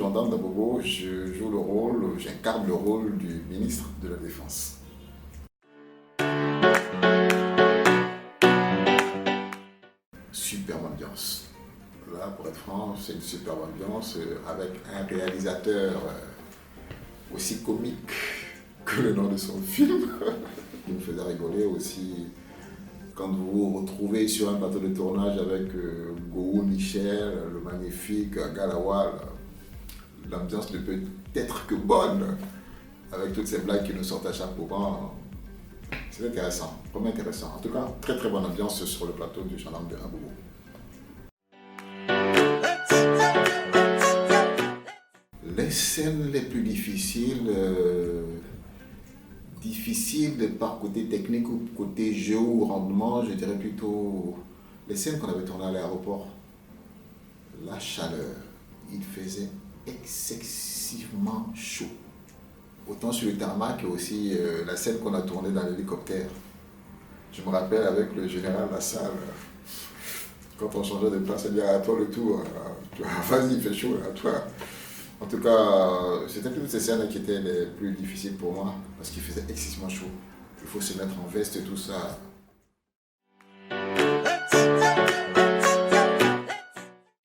gendarme d'Abobo, j'incarne le rôle du ministre de la Défense. Superbe ambiance. Là, pour être franc, c'est une superbe ambiance avec un réalisateur aussi comique que le nom de son film, qui me faisait rigoler aussi. Quand vous vous retrouvez sur un plateau de tournage avec Gou Michel, le magnifique Galawal, l'ambiance ne peut être que bonne, avec toutes ces blagues qui nous sortent à chaque moment. C'est intéressant, vraiment intéressant. En tout cas, très très bonne ambiance sur le plateau du gendarme de Abobo. Les scènes les plus difficiles, par côté technique ou côté jeu ou rendement, je dirais plutôt les scènes qu'on avait tournées à l'aéroport. La chaleur, il faisait excessivement chaud. Autant sur le tarmac que aussi la scène qu'on a tournée dans l'hélicoptère. Je me rappelle avec le général Lassalle, quand on changeait de place, il dit à toi le tour, vas-y, il fait chaud à toi. En tout cas, c'était plutôt ces scènes qui étaient les plus difficiles pour moi, parce qu'il faisait excessivement chaud. Il faut se mettre en veste et tout ça.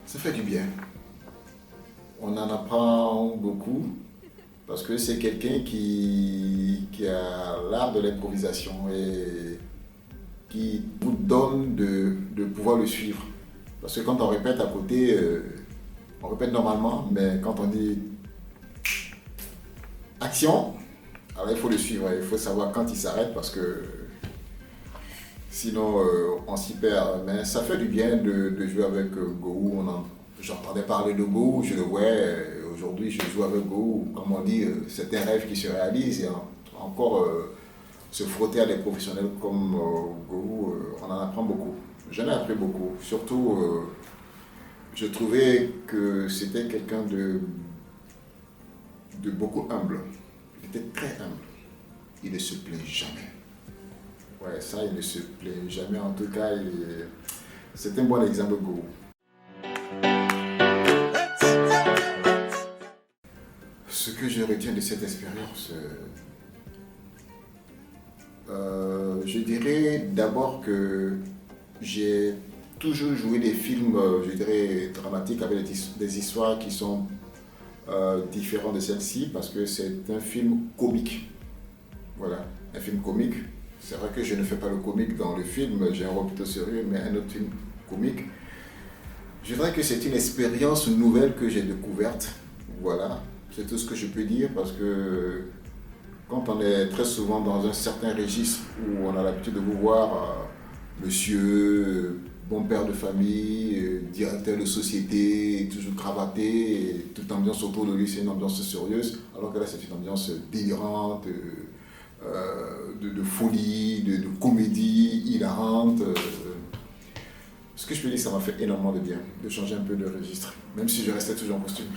Ça fait du bien. On en apprend beaucoup, parce que c'est quelqu'un qui a l'art de l'improvisation et qui vous donne de pouvoir le suivre. Parce que quand on répète à côté, on répète normalement, mais quand on dit action, alors il faut le suivre, il faut savoir quand il s'arrête parce que sinon on s'y perd. Mais ça fait du bien de jouer avec Gou. J'entendais parler de Gou, je le voyais, aujourd'hui je joue avec Gou. Comme on dit, c'est un rêve qui se réalise et encore se frotter à des professionnels comme Gou, on en apprend beaucoup. J'en ai appris beaucoup, surtout je trouvais que c'était quelqu'un de beaucoup humble. Il était très humble. Il ne se plaint jamais. Ouais, ça, il ne se plaint jamais. En tout cas, c'est un bon exemple de Gou. Ce que je retiens de cette expérience, je dirais d'abord que j'ai toujours joué des films, je dirais, dramatiques avec des histoires qui sont différentes de celle-ci parce que c'est un film comique. Voilà, un film comique. C'est vrai que je ne fais pas le comique dans le film, j'ai un rôle plutôt sérieux, mais un autre film comique. Je dirais que c'est une expérience nouvelle que j'ai découverte. Voilà, c'est tout ce que je peux dire parce que quand on est très souvent dans un certain registre où on a l'habitude de vous voir, monsieur, bon père de famille, directeur de société, toujours cravaté, et toute ambiance autour de lui, c'est une ambiance sérieuse, alors que là c'est une ambiance délirante, de folie, de comédie hilarante. Ce que je peux dire, ça m'a fait énormément de bien, de changer un peu de registre, même si je restais toujours en costume.